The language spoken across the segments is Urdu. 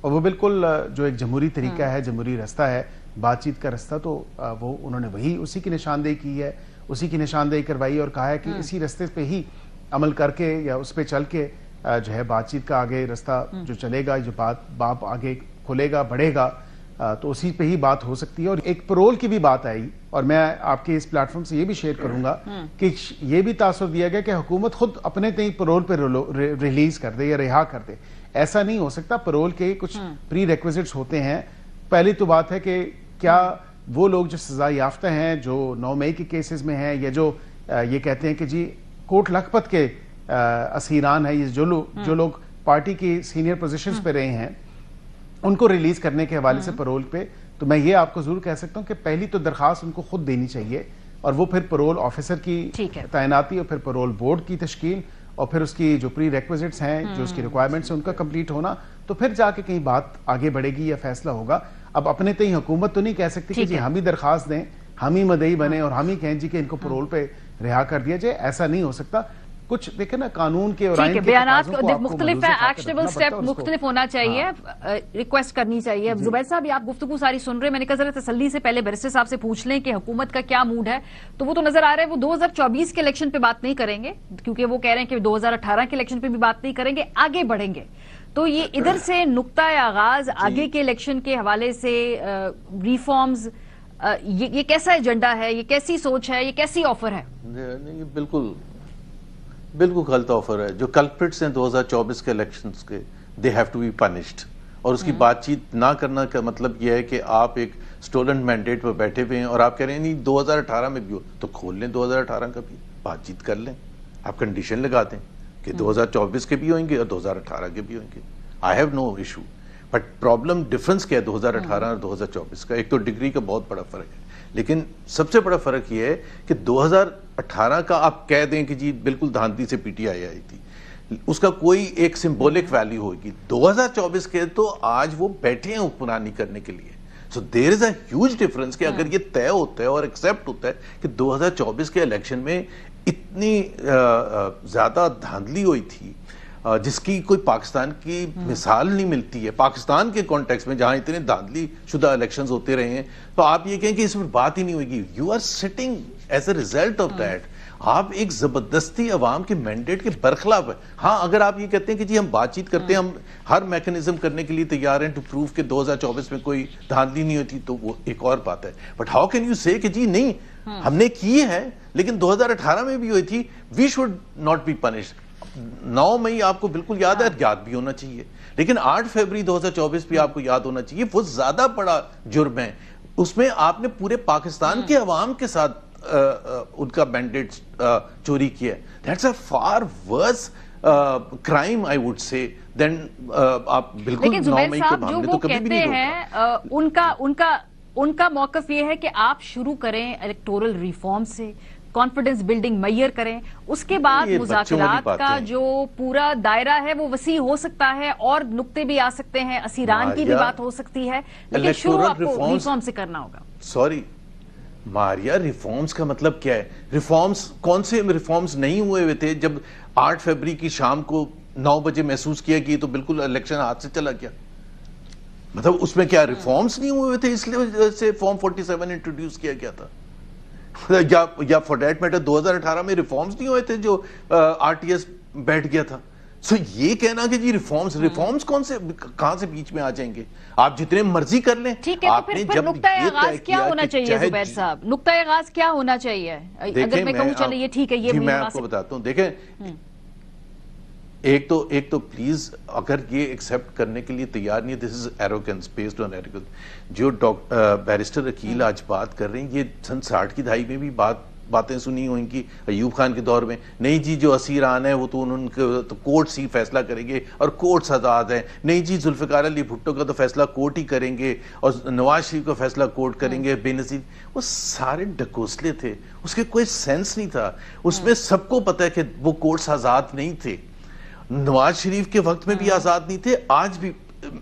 اور وہ بالکل جو ایک جمہوری طریقہ ہے، جمہوری رستہ ہے، بات چیت کا رستہ، تو وہ انہوں نے وہی اسی کی نشاندہی کی ہے، اسی کی نشاندہی کروائی اور کہا ہے کہ اسی رستے پہ ہی عمل کر کے یا اس پہ چل کے جو ہے بات چیت کا آگے رستہ جو چلے گا، جو بات آگے کھلے گا، بڑھے گا، تو اسی پہ ہی بات ہو سکتی ہے۔ اور ایک پرول کی بھی بات آئی، اور میں آپ کے اس پلیٹ فارم سے یہ بھی شیئر کروں گا کہ یہ بھی تاثر دیا گیا کہ حکومت خود اپنے تئیں پرول پہ ریلیز کر دے یا رہا کر دے۔ ایسا نہیں ہو سکتا، پرول کے کچھ پری ریکویزٹس ہوتے ہیں۔ پہلی تو بات ہے کہ کیا وہ لوگ جو سزا یافتہ ہیں، جو 9 مئی کے کیسز میں ہیں، یا جو یہ کہتے ہیں کہ جی کوٹ لکھپت کے اسیران ہیں، جو لوگ پارٹی کی سینئر پوزیشنز پہ رہے ہیں، ان کو ریلیز کرنے کے حوالے سے پرول پہ، تو میں یہ آپ کو ضرور کہہ سکتا ہوں کہ پہلی تو درخواست ان کو خود دینی چاہیے، اور وہ پھر پرول آفیسر کی تعیناتی، اور پھر پرول بورڈ کی تشکیل، اور پھر اس کی جو پری ریکویزٹس ہیں، جو اس کی ریکوائرمنٹس ہیں، ان کا کمپلیٹ ہونا، تو پھر جا کے کہیں بات آگے بڑھے گی یا فیصلہ ہوگا۔ اب اپنے تئیں حکومت تو نہیں کہہ سکتی کہ جی ہم ہی درخواست دیں، ہم ہی مدعی بنیں اور ہم ہی کہیں جی کہ ان کو پرول پہ رہا کر دیا جائے، ایسا نہیں ہو سکتا۔ کچھ دیکھیں نا، قانون کے اور آئین کے بیانات مختلف ہیں، ایکشنیبل سٹیپ مختلف ہونا چاہیے، ریکویسٹ کرنی چاہیے۔ زبیر صاحب، یہ آپ گفتگو ساری سن رہے ہیں، میں نے کہا ذرا تسلی سے پہلے بیرسٹر صاحب سے پوچھ لیں کہ حکومت کا کیا موڈ ہے، تو وہ تو نظر آ رہا ہے وہ 2024 کے الیکشن پہ بات نہیں کریں گے، کیونکہ وہ کہہ رہے ہیں کہ 2018 کے الیکشن پہ بھی بات نہیں کریں گے، آگے بڑھیں گے۔ تو یہ ادھر سے نقطۂ آغاز آگے کے الیکشن کے حوالے سے ریفارمز، یہ کیسا ایجنڈا ہے، یہ کیسی سوچ ہے، یہ کیسی آفر ہے؟ نہیں، بالکل غلط آفر ہے۔ جو کلپرٹس ہیں 2024 کے الیکشنز کے، they have to be punished, اور اس کی بات چیت نہ کرنا کا مطلب یہ ہے کہ آپ ایک سٹولن مینڈیٹ پر بیٹھے ہوئے ہیں اور آپ کہہ رہے ہیں نہیں 2018 میں بھی ہو، تو کھول لیں 2018 کا بھی، بات چیت کر لیں، آپ کنڈیشن لگا دیں کہ 2024 کے بھی ہوئیں گے اور 2018 کے بھی ہوئیں گے۔ I have no issue, but problem difference کیا ہے 2018 اور 2024 کا؟ ایک تو ڈگری کا بہت بڑا فرق ہے، لیکن سب سے بڑا فرق یہ ہے کہ 2018 کا آپ کہہ دیں کہ جی بالکل دھاندلی سے پی ٹی آئی آئی تھی، اس کا کوئی ایک سمبولک ویلیو ہوگی۔ 2024 کے تو آج وہ بیٹھے ہیں حکمرانی کرنے کے لیے، سو دیر از اے ہیوج ڈفرنس کہ اگر یہ طے ہوتا ہے اور ایکسیپٹ ہوتا ہے کہ 2024 کے الیکشن میں اتنی زیادہ دھاندلی ہوئی تھی جس کی کوئی پاکستان کی مثال نہیں ملتی ہے، پاکستان کے کانٹیکس میں جہاں اتنے دھاندلی شدہ الیکشنز ہوتے رہے ہیں، تو آپ یہ کہیں کہ اس میں بات ہی نہیں ہوگی۔ You are sitting as a result of that, آپ ایک زبردستی عوام کے مینڈیٹ کے برخلاف ہے۔ ہاں، اگر آپ یہ کہتے ہیں کہ جی ہم بات چیت کرتے ہیں، ہم ہر میکنزم کرنے کے لیے تیار ہیں ٹو پروو کہ 2024 میں کوئی دھاندلی نہیں ہوتی، تو وہ ایک اور بات ہے۔ بٹ ہاؤ کین یو سے کہ جی نہیں ہم نے کی ہے لیکن 2018 میں بھی ہوئی تھی، we should not be punished. 9 مئی آپ کو بالکل یاد ہے، یاد بھی ہونا چاہیے، لیکن 8 فروری 2024 بھی آپ کو یاد ہونا چاہیے۔ وہ زیادہ بڑا جرم ہے، اس میں آپ نے پورے پاکستان کے عوام کے ساتھ ان کا مینڈیٹ چوری کیا ہے۔ That's a far worse crime I would say then آپ بالکل 9 مئی کے معاملے تو کبھی بھی نہیں روکا۔ ان کا موقف یہ ہے کہ آپ شروع کریں الیکٹورل ریفارم سے، کانفیڈنس بلڈنگ میئر کریں، اس کے بعد مذاکرات کا جو پورا دائرہ ہے وہ وسیع ہو سکتا ہے اور نقطے بھی آ سکتے ہیں، اسیران کی بھی بات ہو سکتی ہے، لیکن شروع آپ کو ریفارم سے کرنا ہوگا۔ سوری ماریا، ریفارمز کا مطلب کیا ہے؟ ریفارمز کون سے ریفارمز نہیں ہوئے تھے جب 8 فروری کی شام کو 9 بجے محسوس کیا کہ یہ تو بالکل الیکشن ہاتھ سے چلا گیا؟ مطلب اس میں کیا ریفارمز نہیں ہوئے تھے اس لیے سے فارم 47 انٹروڈیوس کیا گیا تھا؟ یا فور دیٹ میٹر 2018 میں ریفارمز نہیں ہوئے تھے جو آر ٹی ایس بیٹھ گیا تھا؟ سو یہ کہنا کہ جی ریفارمز کون سے کہاں سے بیچ میں آ جائیں گے؟ آپ جتنے مرضی کر لیں۔ ٹھیک ہے، تو پھر نقطۂ آغاز کیا ہونا چاہیے زبیر صاحب؟ نقطۂ آغاز کیا ہونا چاہیے؟ اگر میں کہوں چلے یہ ٹھیک ہے، یہ میں آپ کو بتاتا ہوں، دیکھیں ایک تو پلیز اگر یہ ایکسیپٹ کرنے کے لیے تیار نہیں ہے، دس از ایروگنس بیسڈ آن ایروگنس۔ جو بیرسٹر عقیل آج بات کر رہے ہیں، یہ سن 60 کی دہائی میں بھی باتیں سنی ہوئیں کہ ایوب خان کے دور میں نہیں جی جو اسیران ہیں وہ تو ان کے کورٹس ہی فیصلہ کریں گے اور کورٹس آزاد ہیں، نہیں جی ذوالفقار علی بھٹو کا تو فیصلہ کورٹ ہی کریں گے اور نواز شریف کا فیصلہ کورٹ کریں گے، بے نظیر۔ وہ سارے ڈکوسلے تھے، اس کے کوئی سینس نہیں تھا۔ اس میں سب کو پتہ ہے کہ وہ کورٹس آزاد نہیں تھے، نواز شریف کے وقت میں بھی آزاد نہیں تھے، آج بھی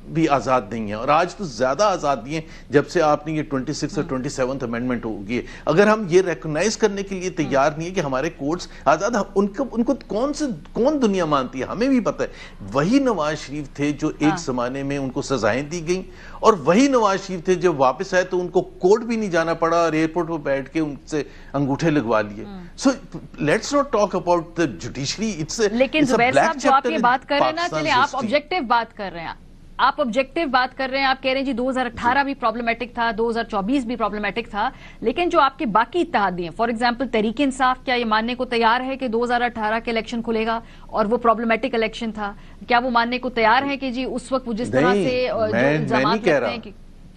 بھی آزاد نہیں ہیں، اور آج تو زیادہ آزادی ہیں جب سے آپ نے یہ 26 اور 27 امینڈمنٹ ہوگی. اگر ہم یہ ریکگنائز کرنے کے لیے تیار نہیں ہے کہ ہمارے کورٹس آزاد، ان کو کون دنیا مانتی ہے؟ ہمیں بھی پتہ ہے وہی نواز شریف تھے جو ایک زمانے میں ان کو سزائیں دی گئیں، اور وہی نواز شریف تھے جب واپس آئے تو ان کو کورٹ بھی نہیں جانا پڑا اور ایئرپورٹ پہ بیٹھ کے ان سے انگوٹھے لگوا لیے. So let's not talk about the judiciary. لیکن زبیر صاحب جو آپ یہ بات کر رہے ہیں نا، چلے آپ آبجیکٹو بات کر رہے ہیں، آپ آبجیکٹو بات کر رہے ہیں، آپ کہہ رہے ہیں جی 2018 بھی پرابلمیٹک تھا، 2024 بھی پرابلمیٹک تھا، لیکن جو آپ کے باقی اتحادی ہیں، فار ایگزامپل تحریک انصاف، کیا یہ ماننے کو تیار ہے کہ 2018 کے الیکشن کھلے گا اور وہ پرابلمیٹک الیکشن تھا؟ کیا وہ ماننے کو تیار ہے کہ جی اس وقت وہ جس طرح سے جو الزامات لگتے ہیں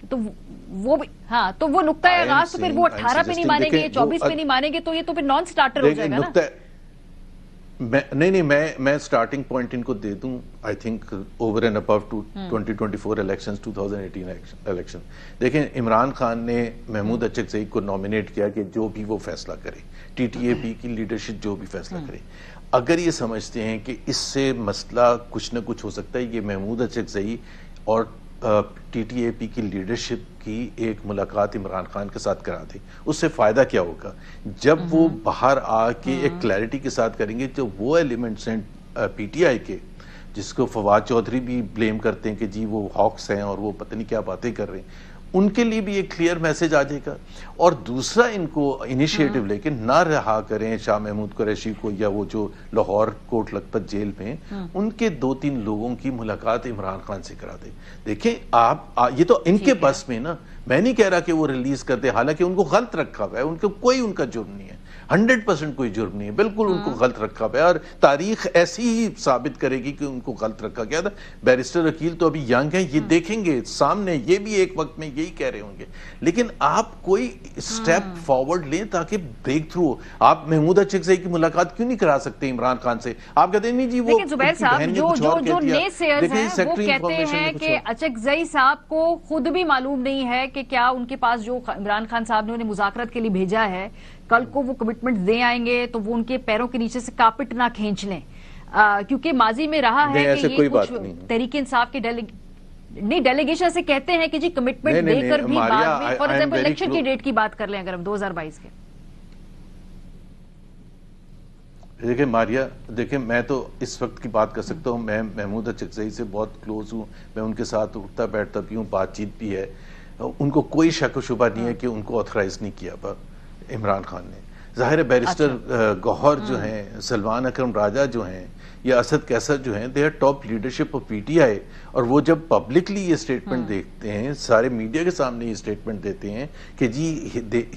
تو وہ بھی، ہاں تو وہ نقطۂ آغاز تو پھر وہ 18 پہ نہیں مانیں گے، 24 پہ نہیں مانیں گے، تو یہ تو پھر نان سٹارٹر ہو جائے گا نا. نہیں میں سٹارٹنگ پوائنٹ ان کو دے دوں. I think over and above to 2024 election 2018 election. دیکھیں عمران خان نے محمود اچکزئی کو نامینیٹ کیا کہ جو بھی وہ فیصلہ کرے، ٹی ٹی اے پی کی لیڈرشپ جو بھی فیصلہ کرے. اگر یہ سمجھتے ہیں کہ اس سے مسئلہ کچھ نہ کچھ ہو سکتا ہے، یہ محمود اچکزئی اور ٹی ٹی اے پی کی لیڈرشپ کی ایک ملاقات عمران خان کے ساتھ کرا دیں. اس سے فائدہ کیا ہوگا؟ جب وہ باہر آ کے ایک کلیئرٹی کے ساتھ کریں گے تو وہ ایلیمنٹس ہیں پی ٹی آئی کے جس کو فواد چودھری بھی بلیم کرتے ہیں کہ جی وہ ہاکس ہیں اور وہ پتہ نہیں کیا باتیں کر رہے ہیں، ان کے لیے بھی ایک کلیئر میسج آ جائے گا. اور دوسرا ان کو انیشیٹو لے کے نہ رہا کریں شاہ محمود قریشی کو یا وہ جو لاہور کوٹ لکھپت جیل میں، ان کے 2-3 لوگوں کی ملاقات عمران خان سے کرا دیں. دیکھیں آپ یہ تو ان کے بس میں نا، میں نہیں کہہ رہا کہ وہ ریلیز کر دے، حالانکہ ان کو غلط رکھا ہوا ہے، ان کو کوئی ان کا جرم نہیں ہے، 100% کوئی جرم نہیں ہے، بالکل ان کو غلط رکھا ہوا ہے، اور تاریخ ایسی ہی ثابت کرے گی کہ ان کو غلط رکھا گیا تھا. بیرسٹر عقیل تو ابھی ینگ ہیں، یہ دیکھیں گے سامنے، یہ بھی ایک وقت میں یہی کہہ رہے ہوں گے. لیکن آپ کوئی سٹیپ فارورڈ لیں تاکہ بریک تھرو ہو. آپ محمود اچکزئی کی ملاقات کیوں نہیں کرا سکتے عمران خان سے؟ آپ کہتے ہیں نہیں جی وہ، لیکن زبیر صاحب جو نئے سیئرز ہیں وہ کہتے ہیں کہ اچکزئی صاحب کو خود بھی معلوم نہیں ہے کہ کیا ان کے پاس جو عمران خان صاحب نے انہیں مذاکرات کے لیے بھیجا ہے، کل کو وہ کمٹمنٹ دے آئیں گے تو وہ ان کے پیروں کے نیچے سے کارپٹ نہ کھینچ لیں، کیونکہ ماضی میں رہا ہے کہ یہ کچھ تحریک انصاف کے ڈیلیگیشن سے کہتے ہیں کہ جی کمٹمنٹ دے کر بھی بعد میں، فار ایگزامپل الیکشن کی ڈیٹ کی بات کر لیں اگر ہم 2022 کے. دیکھیں ماریا، دیکھیں میں تو اس وقت کی بات کر سکتا ہوں، میں محمود اچکزئی سے بہت کلوز ہوں، میں ان کے ساتھ اٹھتا بیٹھتا بھی ہوں، بات چیت بھی ہے. ان کو کوئی شک و شبہ نہیں ہے کہ ان کو آتھرائز نہیں کیا عمران خان نے. ظاہر ہے بیرسٹر گوہر جو ہیں، سلمان اکرم راجہ جو ہیں، یا اسد کیسر جو ہیں، they are top leadership of P T I, اور وہ جب پبلکلی یہ سٹیٹمنٹ دیکھتے ہیں، سارے میڈیا کے سامنے یہ سٹیٹمنٹ دیتے ہیں کہ جی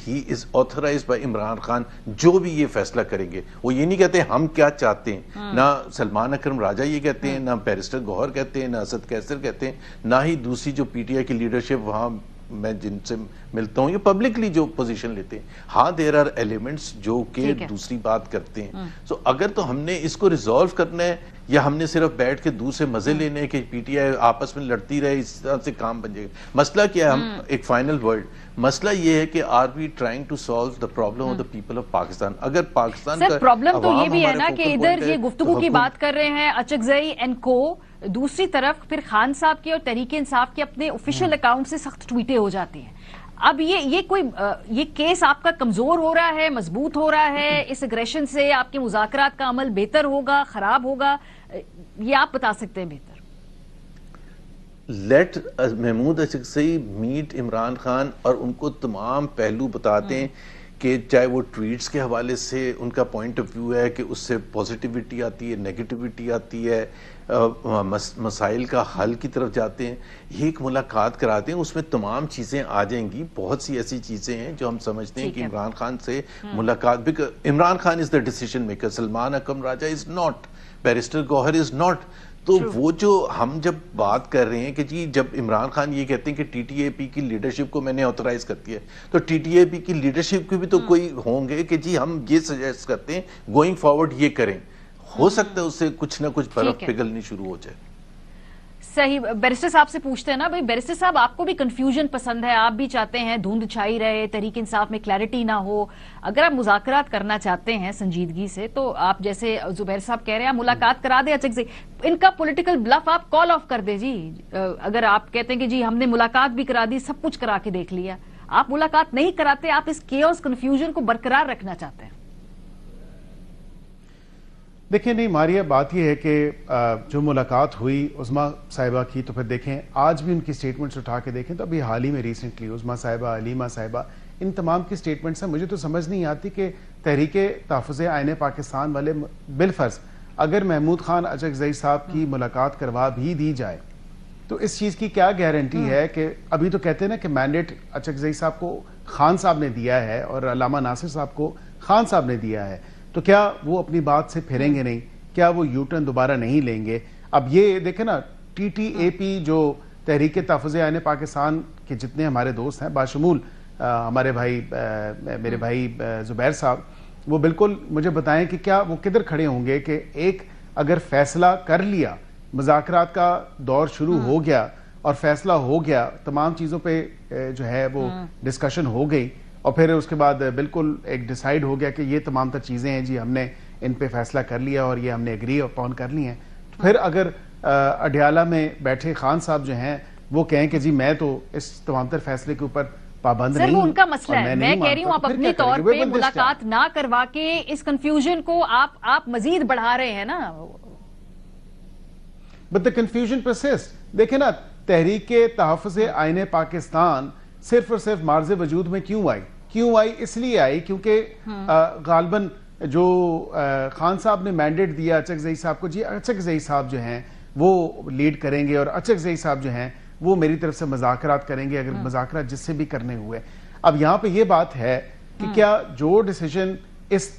ہی از آتھرائزڈ بائی عمران خان جو بھی یہ فیصلہ کریں گے. وہ یہ نہیں کہتے ہم کیا چاہتے ہیں، نہ سلمان اکرم راجہ یہ کہتے ہیں، نہ بیرسٹر گوہر کہتے ہیں، نہ اسد کیسر کہتے ہیں، نہ ہی دوسری جو پی ٹی آئی کی لیڈرشپ وہاں میں جن سے ملتا ہوں یہ پبلکلی جو پوزیشن لیتے ہیں. ہاں دیر آر ایلیمنٹس جو کہ دوسری بات کرتے ہیں. سو اگر تو ہم نے اس کو ریزالو کرنا ہے یا ہم نے صرف بیٹھ کے دوسرے مزے لینے کہ پی ٹی آئی آپس میں لڑتی رہے، اس طرح سے کام بن جائے گا. مسئلہ کیا ہے؟ ہم ایک فائنل ورڈ، مسئلہ یہ ہے کہ are we trying to solve the problem of the people of Pakistan. اگر پاکستان کا پرابلم تو یہ بھی ہے نا کہ ادھر یہ گفتگو کی بات کر رہے ہیں اچکزئی اینڈ کو، دوسری طرف پھر خان صاحب کے اور تحریک انصاف کے اپنے آفیشیل اکاؤنٹ سے سخت ٹویٹیں ہو جاتی ہیں. اب یہ کیس آپ کا کمزور ہو رہا ہے، مضبوط ہو رہا ہے، اس اگریشن سے آپ کے مذاکرات کا عمل بہتر ہوگا، خراب ہوگا، یہ آپ بتا سکتے ہیں بہتر. لیٹ محمود اچکزئی میٹ عمران خان اور ان کو تمام پہلو بتاتے ہیں کہ چاہے وہ ٹویٹس کے حوالے سے ان کا پوائنٹ آف ویو ہے کہ اس سے پازیٹیوٹی آتی ہے، نیگیٹیوٹی آتی ہے، مسائل کا حل کی طرف جاتے ہیں. یہ ایک ملاقات کراتے ہیں، اس میں تمام چیزیں آ جائیں گی. بہت سی ایسی چیزیں ہیں جو ہم سمجھتے ہیں کہ عمران خان سے ملاقات، Imran Khan is the decision maker, Salman Akram Raja is not, barrister Gohar is not. تو وہ جو ہم جب بات کر رہے ہیں کہ جی جب عمران خان یہ کہتے ہیں کہ ٹی ٹی اے پی کی لیڈرشپ کو میں نے آتھرائز کر دیا ہے، تو ٹی ٹی اے پی کی لیڈرشپ کی بھی تو کوئی ہوں گے کہ جی ہم یہ سجیسٹ کرتے ہیں گوئنگ فارورڈ یہ کریں. ہو سکتا ہے اس سے کچھ نہ کچھ برف پگھلنی شروع ہو جائے. صحیح. بیرسٹر صاحب سے پوچھتے ہیں نا بھائی، بیرسٹر صاحب آپ کو بھی کنفیوژن پسند ہے، آپ بھی چاہتے ہیں دھند چھائی رہے، تحریک انصاف میں کلیئرٹی نہ ہو. اگر آپ مذاکرات کرنا چاہتے ہیں سنجیدگی سے تو آپ جیسے زبیر صاحب کہہ رہے ہیں آپ ملاقات کرا دیں اچک سے، ان کا پولیٹیکل بلف آپ کال آف کر دیں جی. اگر آپ کہتے ہیں کہ جی ہم نے ملاقات بھی کرا دی، سب کچھ کرا کے دیکھ لیا، آپ ملاقات نہیں کراتے، آپ اس کیوس کنفیوژن کو برقرار رکھنا چاہتے ہیں. دیکھیں نہیں ماریہ، بات یہ ہے کہ جو ملاقات ہوئی عظما صاحبہ کی، تو پھر دیکھیں آج بھی ان کی سٹیٹمنٹس اٹھا کے دیکھیں تو ابھی حال ہی میں ریسنٹلی عظما صاحبہ، علیمہ صاحبہ، ان تمام کی سٹیٹمنٹس ہیں. مجھے تو سمجھ نہیں آتی کہ تحریک تحفظ آئین پاکستان والے بالفرض اگر محمود خان اچکزئی صاحب کی ملاقات کروا بھی دی جائے تو اس چیز کی کیا گارنٹی ہے کہ ابھی تو کہتے ہیں نا کہ مینڈیٹ اچکزئی صاحب کو خان صاحب نے دیا ہے اور علامہ ناصر صاحب کو خان صاحب نے دیا ہے، تو کیا وہ اپنی بات سے پھریں گے نہیں؟ کیا وہ یو ٹرن دوبارہ نہیں لیں گے؟ اب یہ دیکھیں نا، ٹی ٹی اے پی جو تحریک تحفظ آئین پاکستان کے جتنے ہمارے دوست ہیں باشمول ہمارے بھائی، میرے بھائی زبیر صاحب، وہ بالکل مجھے بتائیں کہ کیا وہ کدھر کھڑے ہوں گے کہ ایک اگر فیصلہ کر لیا، مذاکرات کا دور شروع ہو گیا اور فیصلہ ہو گیا، تمام چیزوں پہ جو ہے وہ ڈسکشن ہو گئی اور پھر اس کے بعد بالکل ایک ڈیسائیڈ ہو گیا کہ یہ تمام تر چیزیں ہیں جی، ہم نے ان پہ فیصلہ کر لیا اور یہ ہم نے ایگری اپون کر لی ہیں، تو پھر اگر اڈیالہ میں بیٹھے خان صاحب جو ہیں وہ کہیں کہ جی میں تو اس تمام تر فیصلے کے اوپر پابند نہیں ہوں، سر وہ ان کا مسئلہ ہے. میں کہہ رہی ہوں آپ اپنی طور پہ ملاقات نہ کروا کے اس کنفیوژن کو آپ مزید بڑھا رہے ہیں نا. But the confusion persist. دیکھیں نا، تحریک تحفظ آئین پاکستان صرف اور صرف مارز وجود میں کیوں آئی؟ اس لیے آئی کیونکہ غالباً جو خان صاحب نے مینڈیٹ دیا اچکزئی صاحب کو، جی اچکزئی صاحب جو ہیں وہ لیڈ کریں گے اور اچکزئی صاحب جو ہیں وہ میری طرف سے مذاکرات کریں گے، اگر مذاکرات جس سے بھی کرنے ہوئے. اب یہاں پہ یہ بات ہے کہ کیا جو ڈیسیجن اس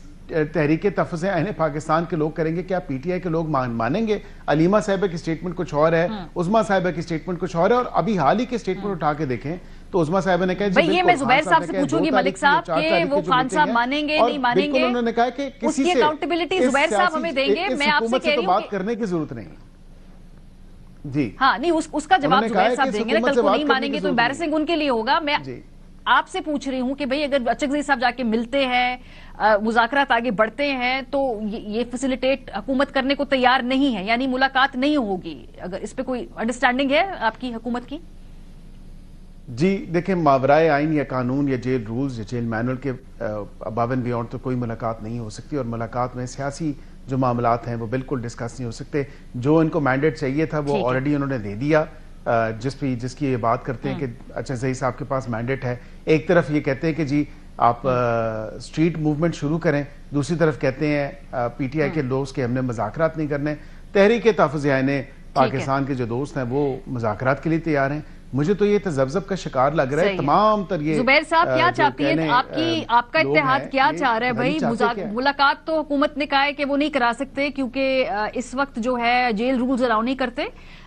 تحریک تحفظ آئین پاکستان کے لوگ کریں گے، کیا پی ٹی آئی کے لوگ مانیں گے؟ علیمہ صاحبہ کی سٹیٹمنٹ کچھ اور ہے، عظما صاحبہ کی سٹیٹمنٹ کچھ اور ہے، اور ابھی حال ہی کی سٹیٹمنٹ اٹھا کے دیکھیں تو عظما صاحبہ نے کہا بھئی یہ میں زبیر صاحب سے پوچھوں گی ملک صاحب کہ وہ خان صاحب مانیں گے نہیں مانیں گے، انہوں نے کہا کہ اس کی اکاؤنٹیبلٹی زبیر صاحب ہمیں دیں گے. میں آپ سے کہہ رہی ہوں بات کرنے کی ضرورت نہیں. جی ہاں نہیں، اس کا جواب زبیر صاحب دیں گے نا، کل کو نہیں مانیں گے تو امبیرسنگ ان کے لیے ہوگا. میں آپ سے پوچھ رہی ہوں کہ بھئی اگر اچکزئی صاحب جا کے ملتے ہیں، مذاکرات آگے بڑھتے ہیں تو یہ فیسیلیٹیٹ حکومت کرنے کو تیار نہیں ہے، یعنی ملاقات نہیں ہوگی. اگر اس پہ کوئی انڈرسٹینڈنگ ہے آپ کی حکومت کی؟ جی دیکھیں، ماورائے آئین یا قانون یا جیل رولز یا جیل مینول کے اباو اینڈ بیونڈ تو کوئی ملاقات نہیں ہو سکتی، اور ملاقات میں سیاسی جو معاملات ہیں وہ بالکل ڈسکس نہیں ہو سکتے. جو ان کو مینڈیٹ چاہیے تھا وہ آلریڈی انہوں نے دے دیا. جس کی یہ بات کرتے ہیں کہ اچکزئی صاحب کے پاس مینڈیٹ ہے، ایک طرف یہ کہتے ہیں کہ جی آپ اسٹریٹ موومنٹ شروع کریں، دوسری طرف کہتے ہیں پی ٹی آئی کے دوست کہ ہم نے مذاکرات نہیں کرنے. تحریک تحفظ آئین پاکستان کے جو دوست ہیں وہ مذاکرات کے لیے تیار ہیں. مجھے تو یہ تذبذب کا شکار لگ رہا ہے تمام تر. یہ زبیر صاحب کیا چاہتی ہیں آپ کا اتحاد کیا چاہ رہا ہے بھائی؟ ملاقات تو حکومت نے کہا ہے کہ وہ نہیں کرا سکتے کیونکہ اس وقت جو ہے جیل رولز الاؤ نہیں کرتے،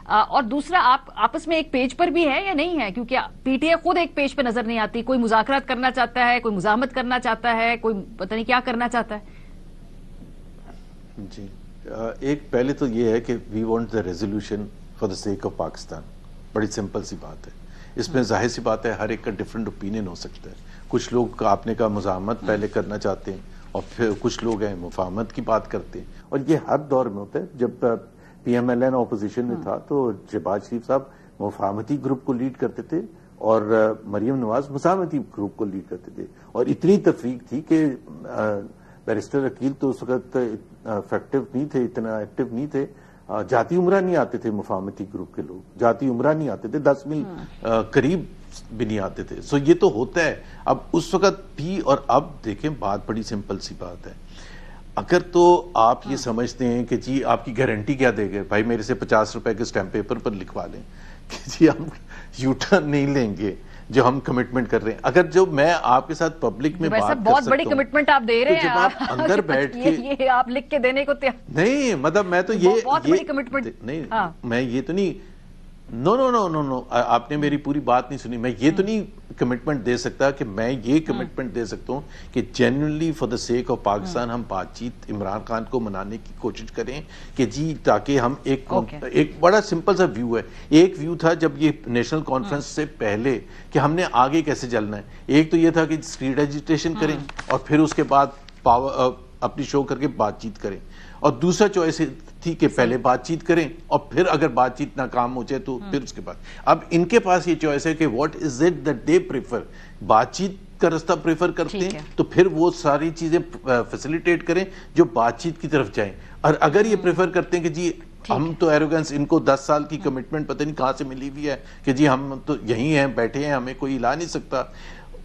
اور دوسرا آپ آپس میں ایک پیج پر بھی ہے یا نہیں ہے؟ کیونکہ پی ٹی آئی خود ایک پیج پہ نظر نہیں آتی، کوئی مذاکرات کرنا چاہتا ہے، کوئی مزاحمت کرنا چاہتا ہے، کوئی پتہ نہیں کیا کرنا چاہتا ہے. جی ایک پہلے تو یہ ہے کہ we want the resolution for the sake of Pakistan. بڑی سمپل سی بات ہے. اس میں ظاہر سی بات ہے ہر ایک کا ڈیفرنٹ اوپینین ہو سکتا ہے. کچھ لوگ آپ نے کہا مزاحمت پہلے کرنا چاہتے ہیں اور پھر کچھ لوگ ہیں مفاہمت کی بات کرتے ہیں، اور یہ ہر دور میں ہوتا ہے. جب P M L N opposition میں تھا تو شہباز شریف صاحب مفاہمتی گروپ کو لیڈ کرتے تھے اور مریم نواز مزاحمتی گروپ کو لیڈ کرتے تھے، اور اتنی تفریق تھی کہ بیرسٹر عقیل تو اس وقت افیکٹو نہیں تھے، اتنا ایکٹیو نہیں تھے. جاتی عمرہ نہیں آتے تھے مفاہمتی گروپ کے لوگ، جاتی عمرہ نہیں آتے تھے، 10 میل قریب بھی نہیں آتے تھے. سو یہ تو ہوتا ہے. اب اس وقت بھی اور اب دیکھیں بات بڑی سمپل سی بات ہے. اگر تو آپ یہ سمجھتے ہیں کہ جی آپ کی گارنٹی کیا دے گئے، بھائی میرے سے 50 روپے کے اسٹیمپ پیپر پر لکھوا لیں کہ جی ہم یو ٹرن نہیں لیں گے جو ہم کمٹمنٹ کر رہے ہیں. اگر جو میں آپ کے ساتھ پبلک میں بات کر سکتا ہوں، بہت بڑی کمٹمنٹ آپ دے رہے ہیں، جب آپ اندر بیٹھ کے یہ آپ لکھ کے دینے کو نہیں، مطلب میں تو یہ بہت بڑی کمٹمنٹ نہیں، میں یہ تو نہیں، نو آپ نے میری پوری بات نہیں سنی. میں یہ تو نہیں کمٹمنٹ دے سکتا کہ میں یہ کمٹمنٹ دے سکتا ہوں کہ genuinely for the sake of Pakistan ہم بات چیت عمران خان کو منانے کی کوشش کریں کہ جی تاکہ ہم ایک بڑا سمپل سا ویو ہے. ایک ویو تھا جب یہ نیشنل کانفرنس سے پہلے کہ ہم نے آگے کیسے چلنا ہے. ایک تو یہ تھا کہ اسٹریٹ ایجیٹیشن کریں اور پھر اس کے بعد اپنی شو کر کے بات چیت کریں, اور دوسرا چوائس تھی کہ پہلے بات چیت کریں اور پھر اگر بات چیت ناکام ہو جائے تو پھر اس کے بعد. اب ان کے پاس یہ چوائس ہے کہ what is it that they prefer, بات چیت کا رستہ پریفر کرتے ہیں تو پھر وہ ساری چیزیں فیسیلیٹیٹ کریں جو بات چیت کی طرف جائیں. اور اگر یہ پریفر کرتے ہیں کہ جی ہم تو ایروگنس, ان کو 10 سال کی کمٹمنٹ پتہ نہیں کہاں سے ملی ہوئی ہے کہ جی ہم تو یہیں ہیں بیٹھے ہیں ہمیں کوئی ہلا نہیں سکتا,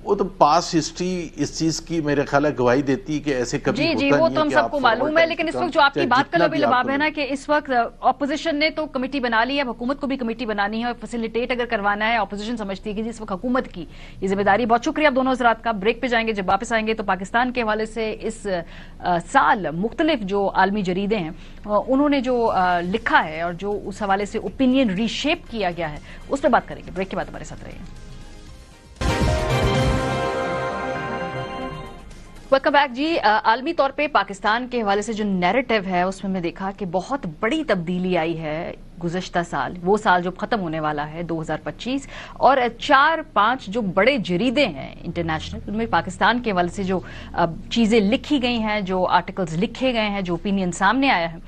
وہ تو پاس ہسٹری اس چیز کی میرے خیال ہے گواہی دیتی کہ ایسے کبھی ہوتا نہیں ہے. وہ تو ہم سب کو معلوم ہے, لیکن اس وقت جو آپ کی بات کا لبِ لباب ہے نا کہ اس وقت اپوزیشن نے تو کمیٹی بنا لی ہے, حکومت کو بھی کمیٹی بنانی ہے اور فیسیلیٹیٹ اگر کروانا ہے. اپوزیشن سمجھتی ہے کہ اس وقت حکومت کی یہ ذمہ داری. بہت شکریہ آپ دونوں حضرات کا. بریک پہ جائیں گے, جب واپس آئیں گے تو پاکستان کے حوالے سے اس سال مختلف جو عالمی جریدے ہیں انہوں نے جو لکھا ہے اور جو اس حوالے سے اوپینین ری شیپ کیا گیا ہے اس پہ بات کریں گے. بریک کے بعد ہمارے ساتھ رہیے. ویلکم بیک جی. عالمی طور پہ پاکستان کے حوالے سے جو نیریٹو ہے اس میں میں دیکھا کہ بہت بڑی تبدیلی آئی ہے گزشتہ سال, وہ سال جو ختم ہونے والا ہے 2025, اور 4-5 جو بڑے جریدے ہیں انٹرنیشنل ان میں پاکستان کے حوالے سے جو چیزیں لکھی گئی ہیں, جو آرٹیکلز لکھے گئے ہیں, جو اوپینین سامنے آیا ہے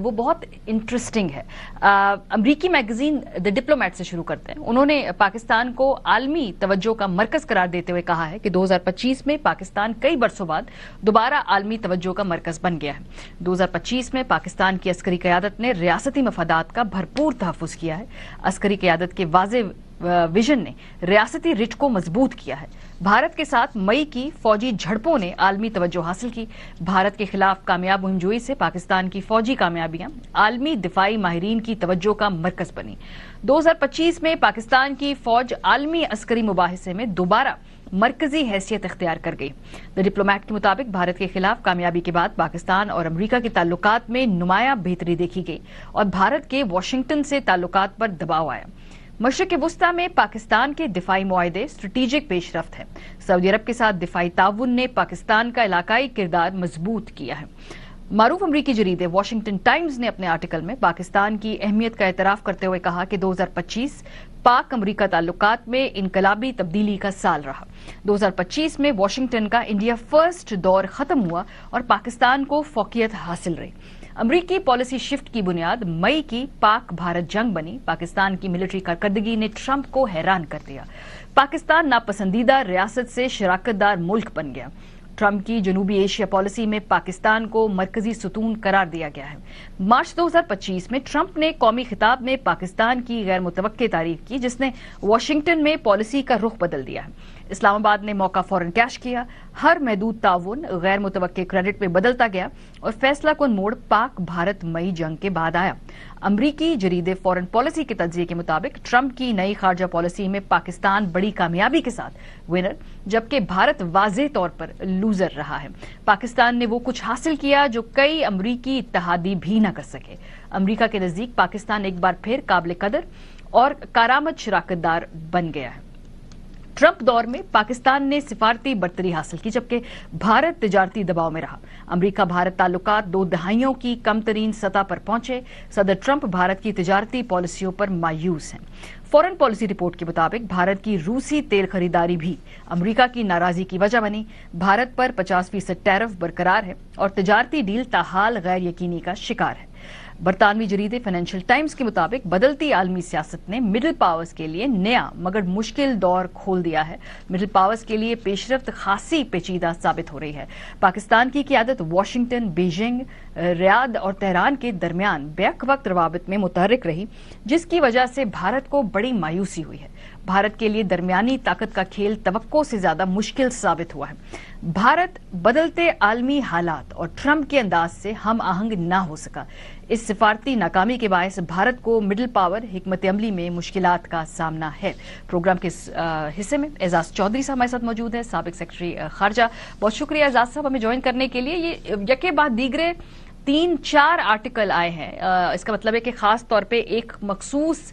وہ بہت انٹرسٹنگ ہے. امریکی میگزین دی ڈپلومیٹ سے شروع کرتے ہیں. انہوں نے پاکستان کو عالمی توجہ کا مرکز قرار دیتے ہوئے کہا ہے کہ 2025 میں پاکستان کئی برسوں بعد دوبارہ عالمی توجہ کا مرکز بن گیا ہے. 2025 میں پاکستان کی عسکری قیادت نے ریاستی مفادات کا بھرپور تحفظ کیا ہے. عسکری قیادت کے واضح ویژن نے ریاستی رچ کو مضبوط کیا ہے. بھارت کے ساتھ مئی کی فوجی جھڑپوں نے عالمی توجہ حاصل کی. بھارت کے خلاف کامیاب مہم جوئی سے پاکستان کی فوجی کامیابیاں عالمی دفاعی ماہرین کی توجہ کا مرکز بنی. 2025 میں پاکستان کی فوج عالمی عسکری مباحثے میں دوبارہ مرکزی حیثیت اختیار کر گئی. دی ڈپلومیٹ کے مطابق بھارت کے خلاف کامیابی کے بعد پاکستان اور امریکہ کے تعلقات میں نمایاں بہتری دیکھی گئی اور بھارت کے واشنگٹن سے تعلقات پر دباؤ آیا. مشرق وسطی میں پاکستان کے دفاعی معاہدے اسٹریٹجک پیش رفت ہیں. سعودی عرب کے ساتھ دفاعی تعاون نے پاکستان کا علاقائی کردار مضبوط کیا ہے. معروف امریکی جریدے واشنگٹن ٹائمز نے اپنے آرٹیکل میں پاکستان کی اہمیت کا اعتراف کرتے ہوئے کہا کہ 2025 پاک امریکہ تعلقات میں انقلابی تبدیلی کا سال رہا. 2025 میں واشنگٹن کا انڈیا فرسٹ دور ختم ہوا اور پاکستان کو فوقیت حاصل رہی. امریکی پالیسی شفٹ کی بنیاد مئی کی پاک بھارت جنگ بنی. پاکستان کی ملٹری کارکردگی نے ٹرمپ کو حیران کر دیا. پاکستان ناپسندیدہ ریاست سے شراکت دار ملک بن گیا. ٹرمپ کی جنوبی ایشیا پالیسی میں پاکستان کو مرکزی ستون قرار دیا گیا ہے. مارچ 2025 میں ٹرمپ نے قومی خطاب میں پاکستان کی غیر متوقع تعریف کی جس نے واشنگٹن میں پالیسی کا رخ بدل دیا ہے. اسلام آباد نے موقع فوراً کیش کیا. ہر محدود تعاون غیر متوقع کریڈٹ میں بدلتا گیا اور فیصلہ کن موڑ پاک بھارت مئی جنگ کے بعد آیا. امریکی جریدے فورن پالیسی کے تجزیے کے مطابق ٹرمپ کی نئی خارجہ پالیسی میں پاکستان بڑی کامیابی کے ساتھ ونر جبکہ بھارت واضح طور پر لوزر رہا ہے. پاکستان نے وہ کچھ حاصل کیا جو کئی امریکی اتحادی بھی نہ کر سکے. امریکہ کے نزدیک پاکستان ایک بار پھر قابل قدر اور کارآمد شراکت دار بن گیا ہے. ٹرمپ دور میں پاکستان نے سفارتی برتری حاصل کی جبکہ بھارت تجارتی دباؤ میں رہا. امریکہ بھارت تعلقات 2 دہائیوں کی کم ترین سطح پر پہنچے. صدر ٹرمپ بھارت کی تجارتی پالیسیوں پر مایوس ہیں. فورن پالیسی رپورٹ کے مطابق بھارت کی روسی تیل خریداری بھی امریکہ کی ناراضی کی وجہ بنی. بھارت پر 50% ٹیرف برقرار ہے اور تجارتی ڈیل تاحال غیر یقینی کا شکار ہے. برطانوی جریدے فائنینشل ٹائمز کے مطابق بدلتی عالمی سیاست نے مڈل پاورز کے لیے نیا مگر مشکل دور کھول دیا ہے. مڈل پاورز کے لیے پیشرفت خاصی پیچیدہ ثابت ہو رہی ہے. پاکستان کی قیادت واشنگٹن، بیجنگ، ریاض اور تہران کے درمیان بیک وقت روابط میں متحرک رہی جس کی وجہ سے بھارت کو بڑی مایوسی ہوئی ہے. بھارت کے لیے درمیانی طاقت کا کھیل توقع سے زیادہ مشکل ثابت ہوا ہے. بھارت بدلتے عالمی حالات اور ٹرمپ کے انداز سے ہم آہنگ نہ ہو سکا. اس سفارتی ناکامی کے باعث بھارت کو مڈل پاور حکمت عملی میں مشکلات کا سامنا ہے. پروگرام کے حصے میں اعزاز چودھری صاحب ہمارے ساتھ موجود ہیں، سابق سیکرٹری خارجہ. بہت شکریہ اعزاز صاحب ہمیں جوائن کرنے کے لیے. یہ یکے بعد دیگرے 3-4 آرٹیکل آئے ہیں. اس کا مطلب ہے کہ خاص طور پہ ایک مخصوص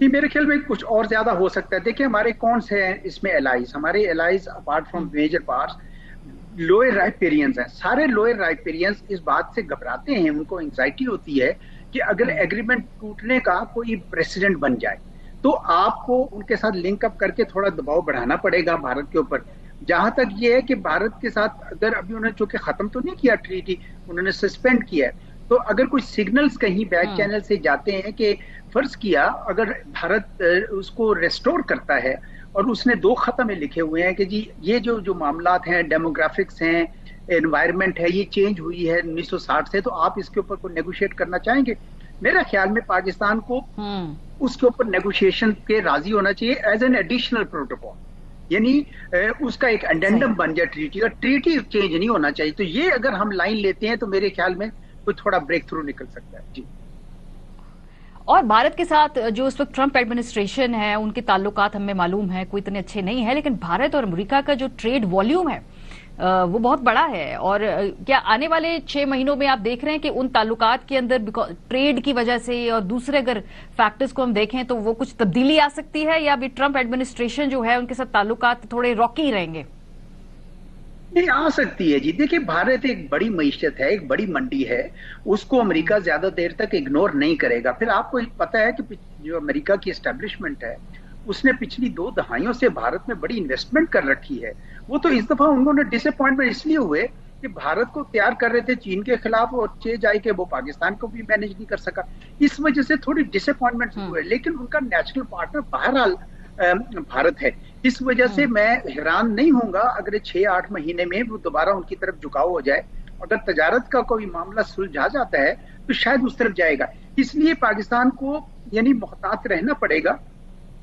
نہیں، میرے خیال میں کچھ اور زیادہ ہو سکتا ہے. دیکھیں ہمارے کون سے ہیں اس میں الائز. ہمارے allies apart from major parts lower riparians ہیں. سارے لوئر رائپیرینز اس بات سے گھبراتے ہیں, ان کو انگزائٹی ہوتی ہے کہ اگر ایگریمنٹ ٹوٹنے کا کوئی پریسیڈنٹ بن جائے تو آپ کو ان کے ساتھ لنک اپ کر کے تھوڑا دباؤ بڑھانا پڑے گا بھارت کے اوپر. جہاں تک یہ ہے کہ بھارت کے ساتھ اگر ابھی انہوں نے چونکہ ختم تو نہیں کیا ٹریٹی, انہوں نے سسپینڈ کیا ہے, تو اگر کوئی سگنلز کہیں بیک چینل سے جاتے ہیں کہ فرض کیا اگر بھارت اس کو ریسٹور کرتا ہے اور اس نے 2 خط میں لکھے ہوئے ہیں کہ جی یہ جو معاملات ہیں, ڈیموگرافکس ہیں, انوائرمنٹ ہے, یہ چینج ہوئی ہے 1960 سے, تو آپ اس کے اوپر کوئی نیگوشیٹ کرنا چاہیں گے. میرے خیال میں پاکستان کو اس کے اوپر نیگوشیشن کے راضی ہونا چاہیے ایز این ایڈیشنل پروٹوکول, یعنی اس کا ایک انڈینڈم بن جائے ٹریٹی کا. ٹریٹی چینج نہیں ہونا چاہیے. تو یہ اگر ہم لائن لیتے ہیں تو میرے خیال میں کوئی تھوڑا بریک تھرو نکل سکتا ہے. جی. اور بھارت کے ساتھ جو اس وقت ٹرمپ ایڈمنسٹریشن ہے, ان کے تعلقات ہمیں معلوم ہے کوئی اتنے اچھے نہیں ہے, لیکن بھارت اور امریکہ کا جو ٹریڈ والیوم ہے وہ بہت بڑا ہے. اور کیا آنے والے 6 مہینوں میں آپ دیکھ رہے ہیں کہ ان تعلقات کے اندر ٹریڈ کی وجہ سے اور دوسرے اگر فیکٹرز کو ہم دیکھیں تو وہ کچھ تبدیلی آ سکتی ہے, یا ابھی ٹرمپ ایڈمنسٹریشن جو ہے ان کے ساتھ تعلقات تھوڑے راکی رہیں گے؟ نہیں, آ سکتی ہے. جی دیکھیں بھارت ایک بڑی معیشت ہے, ایک بڑی منڈی ہے, اس کو امریکہ زیادہ دیر تک اگنور نہیں کرے گا. پھر آپ کو پتا ہے کہ جو امریکہ کی اسٹیبلشمنٹ ہے اس نے پچھلی 2 دہائیوں سے بھارت میں بڑی انویسٹمنٹ کر رکھی ہے. وہ تو اس دفعہ انہوں نے ڈس اپوائنٹمنٹ اس لیے ہوئے کہ بھارت کو تیار کر رہے تھے چین کے خلاف, اور جائے کہ وہ پاکستان کو بھی مینج نہیں کر سکا, اس وجہ سے تھوڑی ڈس اپوائنٹمنٹ ہوئے. لیکن ان کا نیشنل پارٹنر بہرحال بھارت ہے. اس وجہ سے میں حیران نہیں ہوں گا اگر 6-8 مہینے میں وہ دوبارہ ان کی طرف جھکاؤ ہو جائے. اگر تجارت کا کوئی معاملہ سلجھا جاتا ہے تو شاید اس طرف جائے گا. اس لیے پاکستان کو یعنی محتاط رہنا پڑے گا.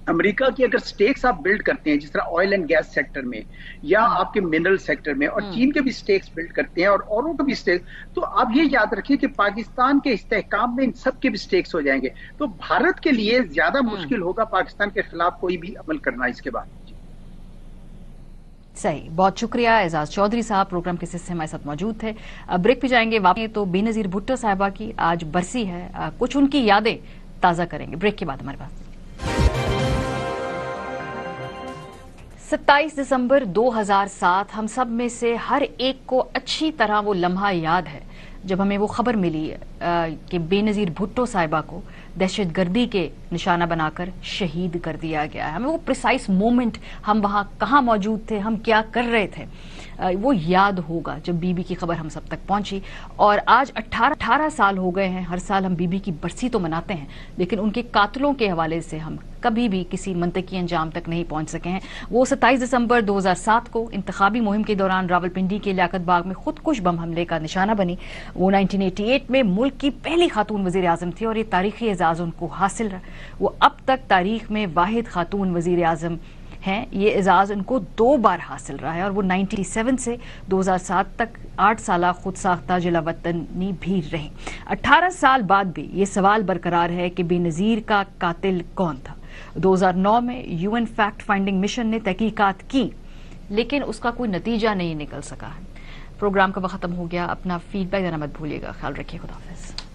امریکہ کی اگر سٹیکس آپ بلڈ کرتے ہیں جس طرح آئل اینڈ گیس سیکٹر میں یا آپ کے منرل سیکٹر میں, اور چین کے بھی سٹیکس بلڈ کرتے ہیں اور اوروں کے بھی سٹیکس, تو آپ یہ یاد رکھیں کہ پاکستان کے استحکام میں ان سب کے بھی سٹیکس ہو جائیں گے. تو بھارت کے لیے زیادہ مشکل ہوگا پاکستان کے خلاف کوئی بھی عمل کرنا اس کے بعد. صحیح, بہت شکریہ اعزاز چودھری صاحب, پروگرام کے حصے ہمارے ساتھ موجود تھے. بریک پہ جائیں گے واپس. تو بے نظیر بھٹو صاحبہ کی آج برسی ہے, کچھ ان کی یادیں تازہ کریں گے بریک کے بعد ہمارے پاس. 27 دسمبر 2007 ہم سب میں سے ہر ایک کو اچھی طرح وہ لمحہ یاد ہے جب ہمیں وہ خبر ملی کہ بے نظیر بھٹو صاحبہ کو دہشت گردی کے نشانہ بنا کر شہید کر دیا گیا ہے. ہمیں وہ پریسائز مومنٹ, ہم وہاں کہاں موجود تھے, ہم کیا کر رہے تھے, وہ یاد ہوگا جب بی بی کی خبر ہم سب تک پہنچی. اور آج 18 سال ہو گئے ہیں. ہر سال ہم بی بی کی برسی تو مناتے ہیں, لیکن ان کے قاتلوں کے حوالے سے ہم کبھی بھی کسی منطقی انجام تک نہیں پہنچ سکے ہیں. وہ 27 دسمبر 2007 کو انتخابی مہم کے دوران راولپنڈی کے لیاقت باغ میں خودکش بم حملے کا نشانہ بنی. وہ 1988 میں ملک کی پہلی خاتون وزیر اعظم تھی اور یہ تاریخی اعزاز ان کو حاصل رہا. وہ اب تک تاریخ میں واحد خاتون وزیر اعظم ہیں. یہ اعزاز ان کو 2 بار حاصل رہا ہے, اور وہ 97 سے 2007 تک 8 سالہ خود ساختہ جلا وطنی بھی رہی. 18 سال بعد بھی یہ سوال برقرار ہے کہ بے نظیر کا قاتل کون تھا. 2009 میں UN فیکٹ فائنڈنگ مشن نے تحقیقات کی, لیکن اس کا کوئی نتیجہ نہیں نکل سکا ہے. پروگرام کا وقت ختم ہو گیا. اپنا فیڈ بیک دینا مت بھولیے گا. خیال رکھیے. خدا حافظ.